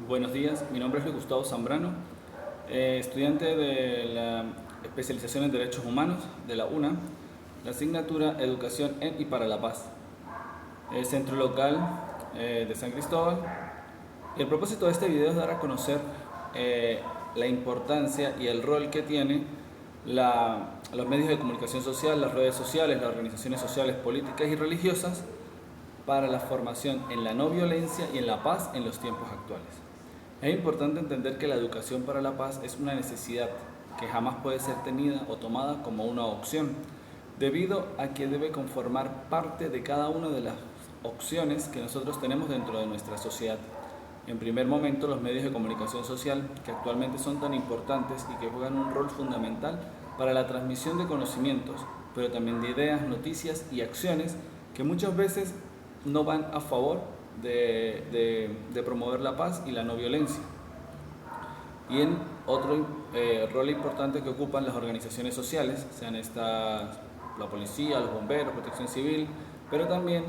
Buenos días, mi nombre es Luis Gustavo Zambrano, estudiante de la especialización en Derechos Humanos de la UNA, la asignatura Educación en y para la Paz, centro local de San Cristóbal. Y el propósito de este video es dar a conocer eh, la importancia y el rol que tiene los medios de comunicación social, las redes sociales, las organizaciones sociales, políticas y religiosas para la formación en la no violencia y en la paz en los tiempos actuales. Es importante entender que la educación para la paz es una necesidad que jamás puede ser tenida o tomada como una opción, debido a que debe conformar parte de cada una de las opciones que nosotros tenemos dentro de nuestra sociedad. En primer momento, los medios de comunicación social, que actualmente son tan importantes y que juegan un rol fundamental para la transmisión de conocimientos, pero también de ideas, noticias y acciones que muchas veces no van a favor de promover la paz y la no violencia. Y en otro rol importante que ocupan las organizaciones sociales, sean estas la policía, los bomberos, protección civil, pero también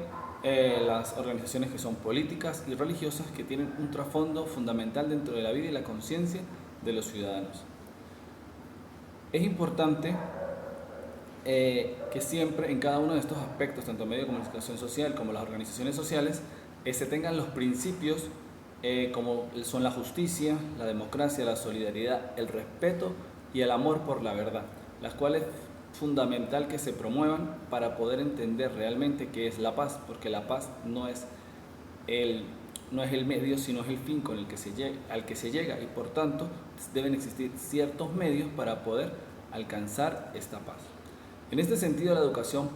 las organizaciones que son políticas y religiosas que tienen un trasfondo fundamental dentro de la vida y la conciencia de los ciudadanos. Es importante que siempre en cada uno de estos aspectos, tanto medios de comunicación social como las organizaciones sociales, se tengan los principios como son la justicia, la democracia, la solidaridad, el respeto y el amor por la verdad, las cuales es fundamental que se promuevan para poder entender realmente qué es la paz, porque la paz no es el medio, sino es el fin con el que al que se llega, y por tanto deben existir ciertos medios para poder alcanzar esta paz. En este sentido, la educación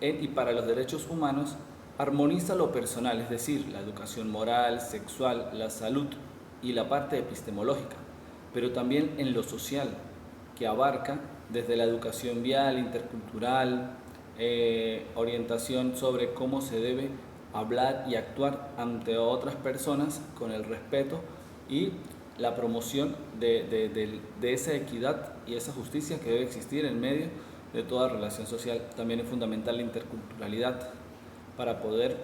en y para los derechos humanos armoniza lo personal, es decir, la educación moral, sexual, la salud y la parte epistemológica, pero también en lo social, que abarca desde la educación vial, intercultural, orientación sobre cómo se debe hablar y actuar ante otras personas con el respeto y la promoción de esa equidad y esa justicia que debe existir en medio de toda relación social. También es fundamental la interculturalidad para poder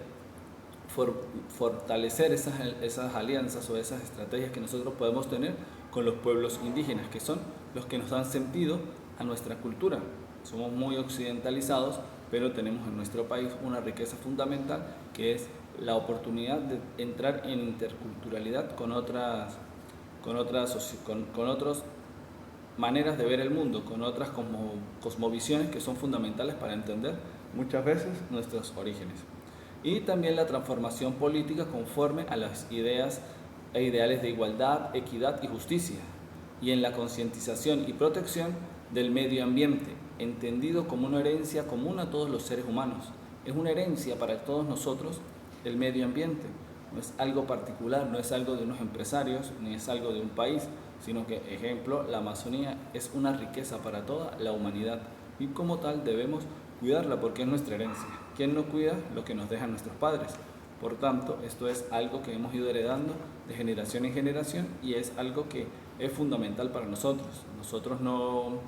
fortalecer esas alianzas o esas estrategias que nosotros podemos tener con los pueblos indígenas, que son los que nos dan sentido a nuestra cultura. Somos muy occidentalizados, pero tenemos en nuestro país una riqueza fundamental que es la oportunidad de entrar en interculturalidad con otras maneras de ver el mundo, con otras cosmovisiones que son fundamentales para entender muchas veces nuestros orígenes. Y también la transformación política conforme a las ideas e ideales de igualdad, equidad y justicia, y en la concientización y protección del medio ambiente, entendido como una herencia común a todos los seres humanos. Es una herencia para todos nosotros el medio ambiente. No es algo particular, no es algo de unos empresarios, ni es algo de un país, sino que, ejemplo, la Amazonía es una riqueza para toda la humanidad y como tal debemos cuidarla porque es nuestra herencia. ¿Quién no cuida lo que nos dejan nuestros padres? Por tanto, esto es algo que hemos ido heredando de generación en generación y es algo que es fundamental para nosotros. Nosotros no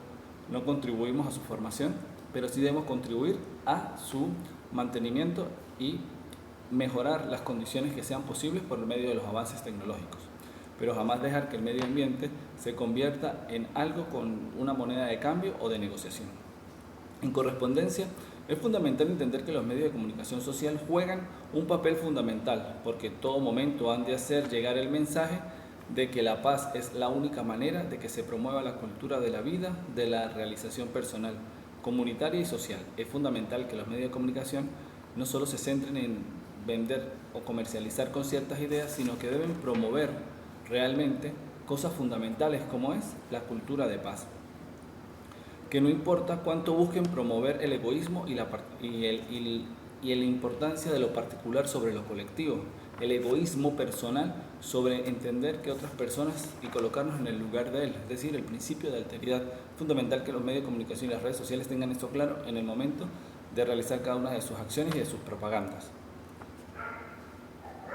contribuimos a su formación, pero sí debemos contribuir a su mantenimiento y mejorar las condiciones que sean posibles por medio de los avances tecnológicos, pero jamás dejar que el medio ambiente se convierta en algo con una moneda de cambio o de negociación. En correspondencia, es fundamental entender que los medios de comunicación social juegan un papel fundamental, porque en todo momento han de hacer llegar el mensaje de que la paz es la única manera de que se promueva la cultura de la vida, de la realización personal, comunitaria y social. Es fundamental que los medios de comunicación no solo se centren en vender o comercializar con ciertas ideas, sino que deben promover realmente cosas fundamentales como es la cultura de paz. Que no importa cuánto busquen promover el egoísmo y la importancia de lo particular sobre lo colectivo, el egoísmo personal sobre entender que otras personas y colocarnos en el lugar de él, es decir, el principio de alteridad. Es fundamental que los medios de comunicación y las redes sociales tengan esto claro en el momento de realizar cada una de sus acciones y de sus propagandas.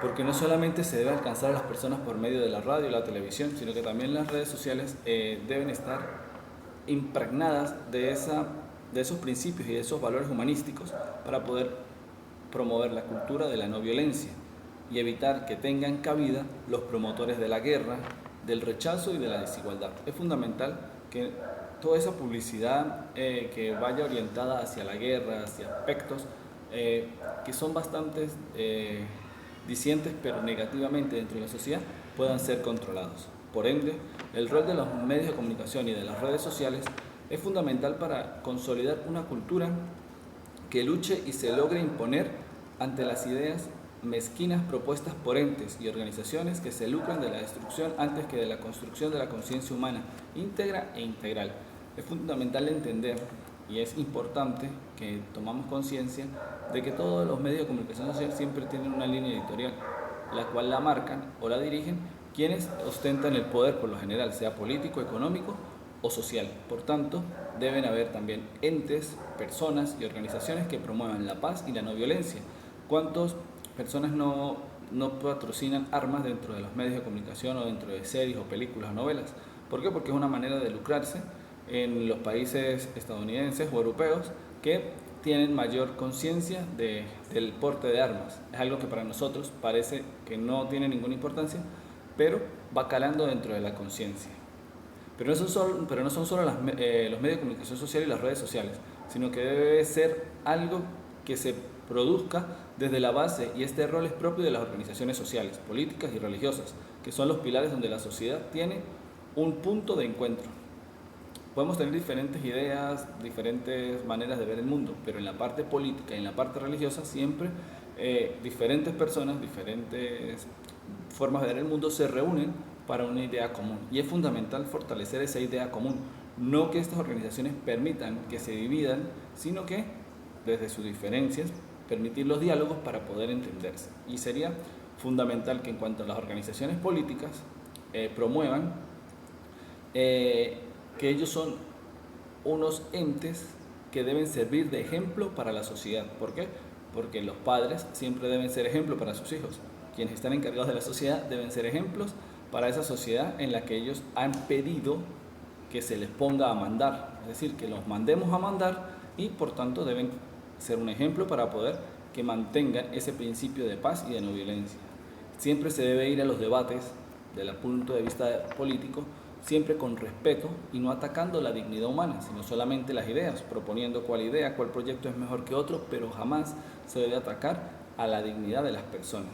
Porque no solamente se debe alcanzar a las personas por medio de la radio y la televisión, sino que también las redes sociales deben estar impregnadas de esos principios y de esos valores humanísticos para poder promover la cultura de la no violencia y evitar que tengan cabida los promotores de la guerra, del rechazo y de la desigualdad. Es fundamental que toda esa publicidad que vaya orientada hacia la guerra, hacia aspectos que son bastante discientes pero negativamente dentro de la sociedad, puedan ser controlados. Por ende, el rol de los medios de comunicación y de las redes sociales es fundamental para consolidar una cultura que luche y se logre imponer ante las ideas mezquinas propuestas por entes y organizaciones que se lucran de la destrucción antes que de la construcción de la conciencia humana íntegra e integral. Es fundamental entender y es importante que tomamos conciencia de que todos los medios de comunicación social siempre tienen una línea editorial, la cual la marcan o la dirigen quienes ostentan el poder por lo general, sea político, económico o social. Por tanto, deben haber también entes, personas y organizaciones que promuevan la paz y la no violencia. ¿Cuántas personas no patrocinan armas dentro de los medios de comunicación o dentro de series o películas o novelas? ¿Por qué? Porque es una manera de lucrarse en los países estadounidenses o europeos que tienen mayor conciencia del porte de armas. Es algo que para nosotros parece que no tiene ninguna importancia, pero va calando dentro de la conciencia. Pero no son solo los medios de comunicación social y las redes sociales, sino que debe ser algo que se produzca desde la base, y este rol es propio de las organizaciones sociales, políticas y religiosas, que son los pilares donde la sociedad tiene un punto de encuentro. Podemos tener diferentes ideas, diferentes maneras de ver el mundo, pero en la parte política y en la parte religiosa siempre diferentes personas, diferentes formas de ver el mundo se reúnen para una idea común. Y es fundamental fortalecer esa idea común, no que estas organizaciones permitan que se dividan, sino que desde sus diferencias permitir los diálogos para poder entenderse. Y sería fundamental que en cuanto a las organizaciones políticas promuevan que ellos son unos entes que deben servir de ejemplo para la sociedad. ¿Por qué? Porque los padres siempre deben ser ejemplo para sus hijos. Quienes están encargados de la sociedad deben ser ejemplos para esa sociedad en la que ellos han pedido que se les ponga a mandar. Es decir, que los mandemos a mandar y por tanto deben ser un ejemplo para poder que mantengan ese principio de paz y de no violencia. Siempre se debe ir a los debates desde el punto de vista político, siempre con respeto y no atacando la dignidad humana, sino solamente las ideas, proponiendo cuál idea, cuál proyecto es mejor que otro, pero jamás se debe atacar a la dignidad de las personas.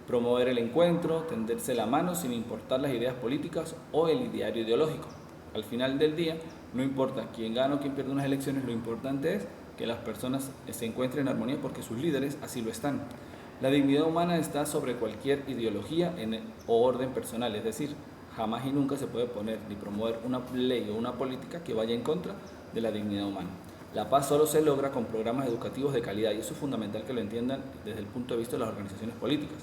Promover el encuentro, tenderse la mano sin importar las ideas políticas o el ideario ideológico. Al final del día, no importa quién gana o quién pierde unas elecciones, lo importante es que las personas se encuentren en armonía porque sus líderes así lo están. La dignidad humana está sobre cualquier ideología o orden personal, es decir, jamás y nunca se puede poner ni promover una ley o una política que vaya en contra de la dignidad humana. La paz solo se logra con programas educativos de calidad y eso es fundamental que lo entiendan desde el punto de vista de las organizaciones políticas.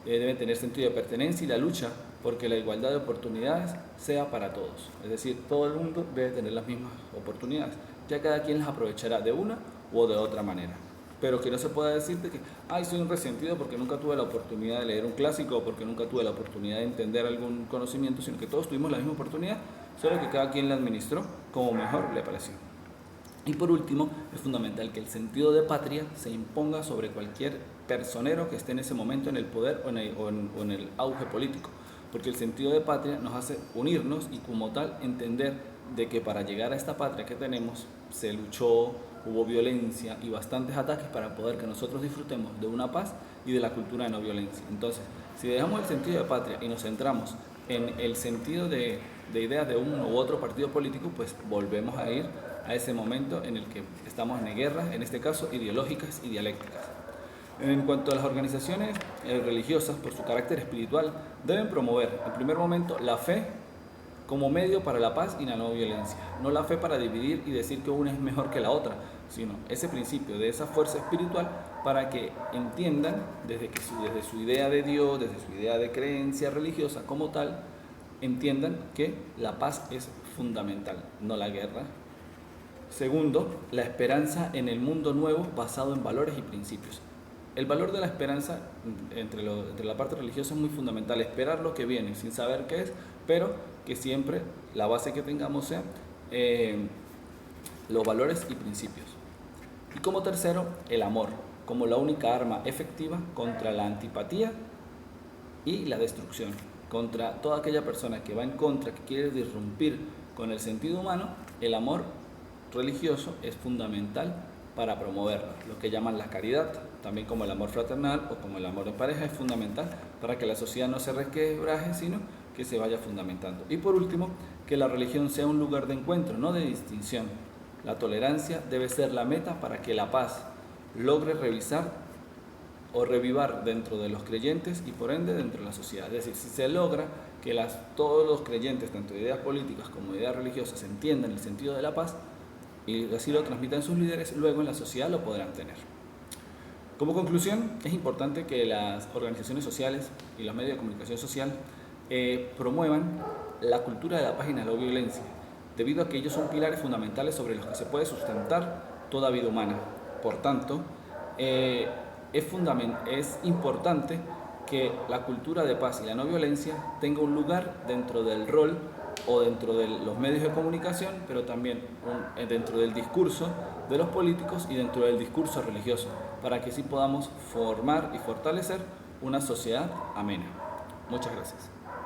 Deben tener sentido de pertenencia y la lucha porque la igualdad de oportunidades sea para todos. Es decir, todo el mundo debe tener las mismas oportunidades. Ya cada quien las aprovechará de una o de otra manera. Pero que no se pueda decir de que, soy un resentido porque nunca tuve la oportunidad de leer un clásico o porque nunca tuve la oportunidad de entender algún conocimiento, sino que todos tuvimos la misma oportunidad, solo que cada quien la administró como mejor le pareció. Y por último, es fundamental que el sentido de patria se imponga sobre cualquier personero que esté en ese momento en el poder o en el auge político, porque el sentido de patria nos hace unirnos y como tal entender de que para llegar a esta patria que tenemos se luchó, hubo violencia y bastantes ataques para poder que nosotros disfrutemos de una paz y de la cultura de no violencia. Entonces, si dejamos el sentido de patria y nos centramos en el sentido de ideas de uno u otro partido político, pues volvemos a ir a ese momento en el que estamos en guerras, en este caso ideológicas y dialécticas. En cuanto a las organizaciones religiosas, por su carácter espiritual, deben promover, en primer momento, la fe como medio para la paz y la no violencia. No la fe para dividir y decir que una es mejor que la otra, sino ese principio de esa fuerza espiritual para que entiendan desde su idea de Dios, desde su idea de creencia religiosa como tal, entiendan que la paz es fundamental, no la guerra. Segundo, la esperanza en el mundo nuevo basado en valores y principios. El valor de la esperanza entre la parte religiosa es muy fundamental, esperar lo que viene sin saber qué es, pero que siempre la base que tengamos sea los valores y principios. Y como tercero, el amor, como la única arma efectiva contra la antipatía y la destrucción. Contra toda aquella persona que va en contra, que quiere disrumpir con el sentido humano, el amor religioso es fundamental para promoverlo. Lo que llaman la caridad, también como el amor fraternal o como el amor de pareja, es fundamental para que la sociedad no se resquebraje, sino que se vaya fundamentando. Y por último, que la religión sea un lugar de encuentro, no de distinción. La tolerancia debe ser la meta para que la paz logre revisar o revivar dentro de los creyentes y por ende dentro de la sociedad. Es decir, si se logra que todos los creyentes, tanto de ideas políticas como de ideas religiosas, entiendan el sentido de la paz y así lo transmitan sus líderes, luego en la sociedad lo podrán tener. Como conclusión, es importante que las organizaciones sociales y los medios de comunicación social promuevan la cultura de la paz y la no violencia, debido a que ellos son pilares fundamentales sobre los que se puede sustentar toda vida humana. Por tanto, es importante que la cultura de paz y la no violencia tenga un lugar dentro del rol o dentro de los medios de comunicación, pero también dentro del discurso de los políticos y dentro del discurso religioso, para que así podamos formar y fortalecer una sociedad amena. Muchas gracias.